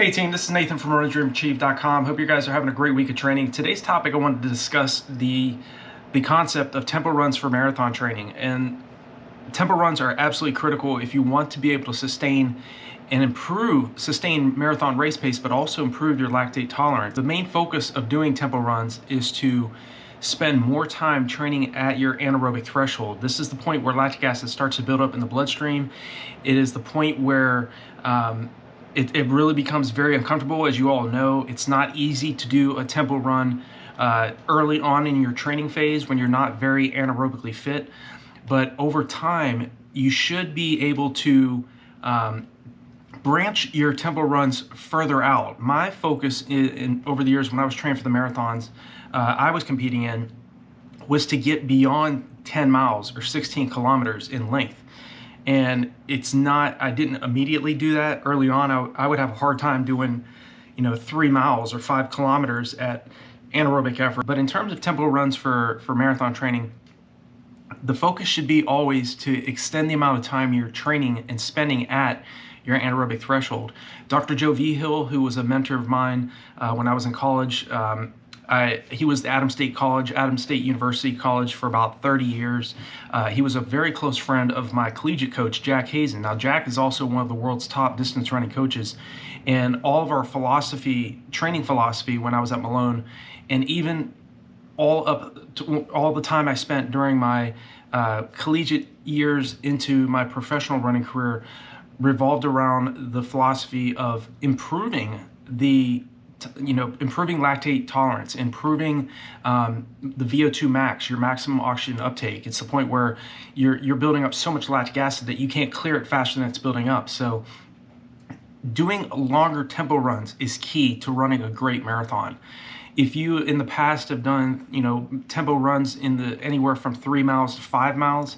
Hey team, this is Nathan from RunDreamAchieve.com. Hope you guys are having a great week of training. Today's topic, I wanted to discuss the concept of tempo runs for marathon training. And tempo runs are absolutely critical if you want to be able to sustain marathon race pace, but also improve your lactate tolerance. The main focus of doing tempo runs is to spend more time training at your anaerobic threshold. This is the point where lactic acid starts to build up in the bloodstream. It is the point where it really becomes very uncomfortable. As you all know, it's not easy to do a tempo run early on in your training phase when you're not very anaerobically fit. But over time, you should be able to branch your tempo runs further out. My focus over the years when I was training for the marathons I was competing in was to get beyond 10 miles or 16 kilometers in length. And I didn't immediately do that early on. I would have a hard time doing, 3 miles or 5 kilometers at anaerobic effort. But in terms of tempo runs for marathon training, the focus should be always to extend the amount of time you're training and spending at your anaerobic threshold. Dr. Joe Vigil, who was a mentor of mine when I was in college, he was the Adams State University College for about 30 years. He was a very close friend of my collegiate coach, Jack Hazen. Now, Jack is also one of the world's top distance running coaches. And all of our training philosophy when I was at Malone, and even all the time I spent during my collegiate years into my professional running career revolved around the philosophy of improving improving lactate tolerance, improving the VO2 max, your maximum oxygen uptake. It's the point where you're building up so much lactic acid that you can't clear it faster than it's building up. So doing longer tempo runs is key to running a great marathon. If you in the past have done tempo runs in anywhere from 3 miles to 5 miles,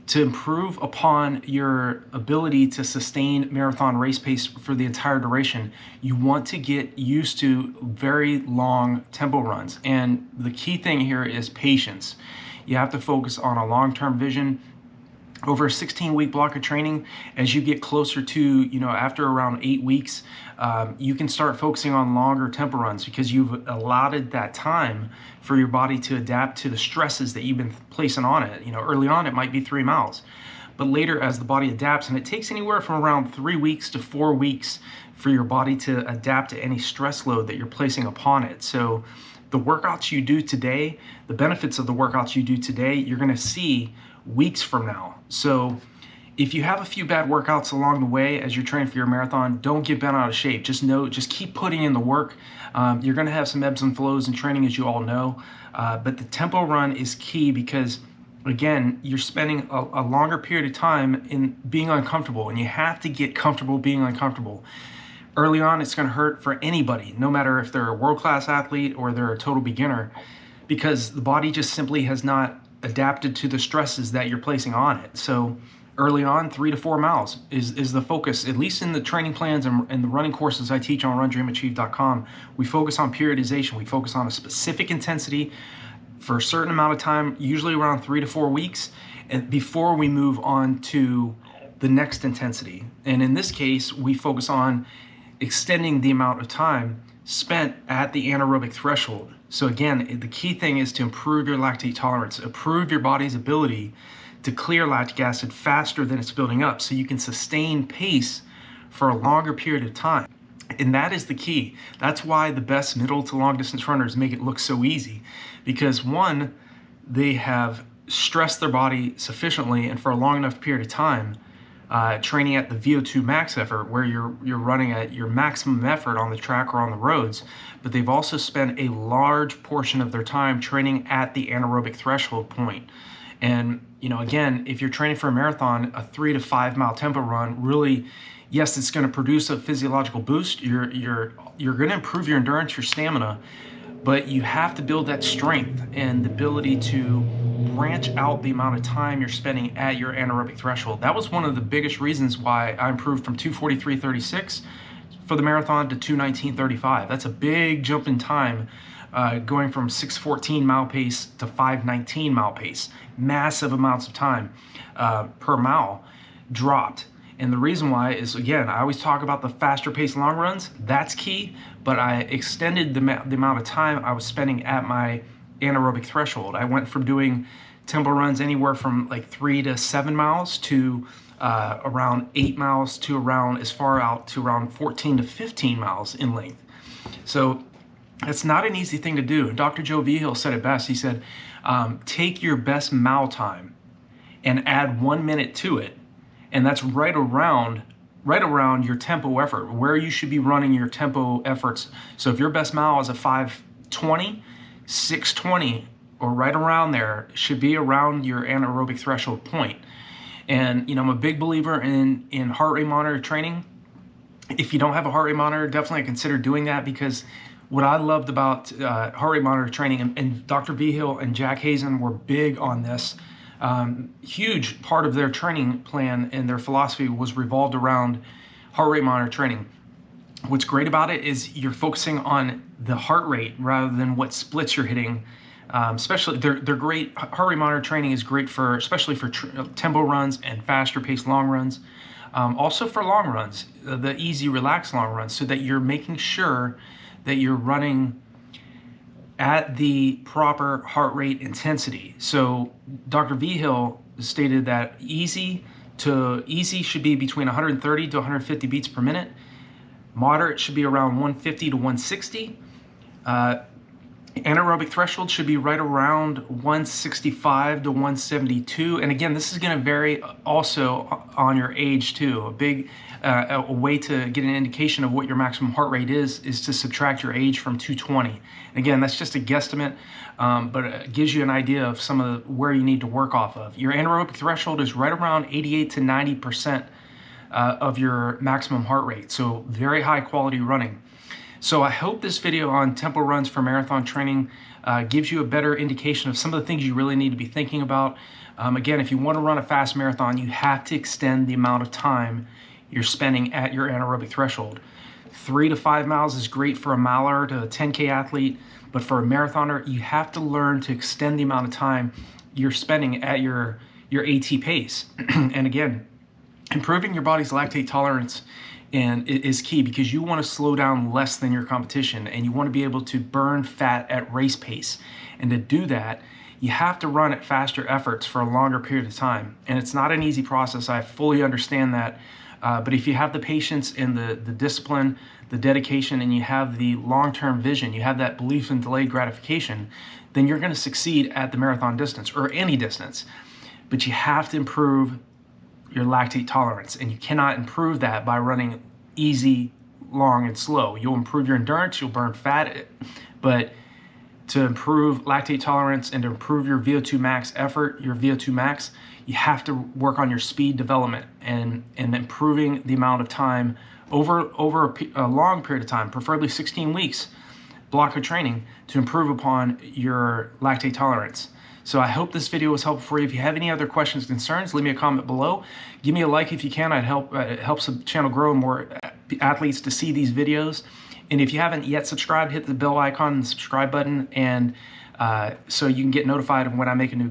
to improve upon your ability to sustain marathon race pace for the entire duration, you want to get used to very long tempo runs. And the key thing here is patience. You have to focus on a long-term vision. Over a 16-week block of training, as you get closer to, after around 8 weeks, you can start focusing on longer tempo runs because you've allotted that time for your body to adapt to the stresses that you've been placing on it. Early on, it might be 3 miles, but later as the body adapts, and it takes anywhere from around 3 weeks to 4 weeks for your body to adapt to any stress load that you're placing upon it. So the workouts you do today, the benefits of the workouts you do today, you're going to see weeks from now. So if you have a few bad workouts along the way as you're training for your marathon, don't get bent out of shape. Just keep putting in the work. You're going to have some ebbs and flows in training, as you all know, but the tempo run is key because, again, you're spending a longer period of time in being uncomfortable, and you have to get comfortable being uncomfortable. Early on, it's going to hurt for anybody, no matter if they're a world-class athlete or they're a total beginner, because the body just simply has not adapted to the stresses that you're placing on it. So early on, 3 to 4 miles is the focus, at least in the training plans and the running courses I teach on RunDreamAchieve.com. We focus on periodization. We focus on a specific intensity for a certain amount of time, usually around 3 to 4 weeks, and before we move on to the next intensity. And in this case, we focus on extending the amount of time spent at the anaerobic threshold. So again, the key thing is to improve your lactate tolerance, improve your body's ability to clear lactic acid faster than it's building up so you can sustain pace for a longer period of time. And that is the key. That's why the best middle to long distance runners make it look so easy, because one, they have stressed their body sufficiently and for a long enough period of time, training at the VO2 max effort, where you're running at your maximum effort on the track or on the roads, but they've also spent a large portion of their time training at the anaerobic threshold point. And again, if you're training for a marathon, a 3 to 5 mile tempo run, really, yes, it's going to produce a physiological boost. You're going to improve your endurance, your stamina, but you have to build that strength and the ability to branch out the amount of time you're spending at your anaerobic threshold. That was one of the biggest reasons why I improved from 2:43.36 for the marathon to 2:19.35. That's a big jump in time, going from 6:14 mile pace to 5:19 mile pace. Massive amounts of time per mile dropped. And the reason why is, again, I always talk about the faster paced long runs. That's key, but I extended the amount of time I was spending at my anaerobic threshold. I went from doing tempo runs anywhere from like 3 to 7 miles to around 8 miles to around as far out to around 14 to 15 miles in length. So it's not an easy thing to do. Dr. Joe Vigil said it best. He said, take your best mile time and add 1 minute to it. And that's right around your tempo effort, where you should be running your tempo efforts. So if your best mile is a 5:20, 6:20, or right around there should be around your anaerobic threshold point. And I'm a big believer in heart rate monitor training. If you don't have a heart rate monitor, definitely consider doing that, because what I loved about heart rate monitor training, and Dr. Vigil and Jack Hazen were big on this, huge part of their training plan and their philosophy was revolved around heart rate monitor training. What's great about it is you're focusing on the heart rate rather than what splits you're hitting. Especially, they're great. Heart rate monitor training is great for, especially for tempo runs and faster paced long runs. Also for long runs, the easy, relaxed long runs, so that you're making sure that you're running at the proper heart rate intensity. So Dr. Vigil stated that easy should be between 130 to 150 beats per minute. Moderate should be around 150 to 160. Anaerobic threshold should be right around 165 to 172. And again, this is going to vary also on your age too. A way to get an indication of what your maximum heart rate is to subtract your age from 220. And again, that's just a guesstimate, but it gives you an idea of some of where you need to work off of. Your anaerobic threshold is right around 88 to 90% of your maximum heart rate. So very high quality running. So I hope this video on tempo runs for marathon training gives you a better indication of some of the things you really need to be thinking about. Again, if you want to run a fast marathon, you have to extend the amount of time you're spending at your anaerobic threshold. 3 to 5 miles is great for a miler to a 10K athlete, but for a marathoner, you have to learn to extend the amount of time you're spending at your AT pace. And again, improving your body's lactate tolerance is key, because you want to slow down less than your competition, and you want to be able to burn fat at race pace. And to do that, you have to run at faster efforts for a longer period of time. And it's not an easy process. I fully understand that. But if you have the patience and the discipline, the dedication, and you have the long-term vision, you have that belief in delayed gratification, then you're going to succeed at the marathon distance or any distance. But you have to improve your lactate tolerance, and you cannot improve that by running easy, long, and slow. You'll improve your endurance, you'll burn fat, but to improve lactate tolerance and to improve your VO2 max effort, your VO2 max, you have to work on your speed development and improving the amount of time over a long period of time, preferably 16 weeks block of training, to improve upon your lactate tolerance. So I hope this video was helpful for you. If you have any other questions or concerns, leave me a comment below. Give me a like if you can. It helps the channel grow and more athletes to see these videos. And if you haven't yet subscribed, hit the bell icon and the subscribe button, and so you can get notified of when I make a new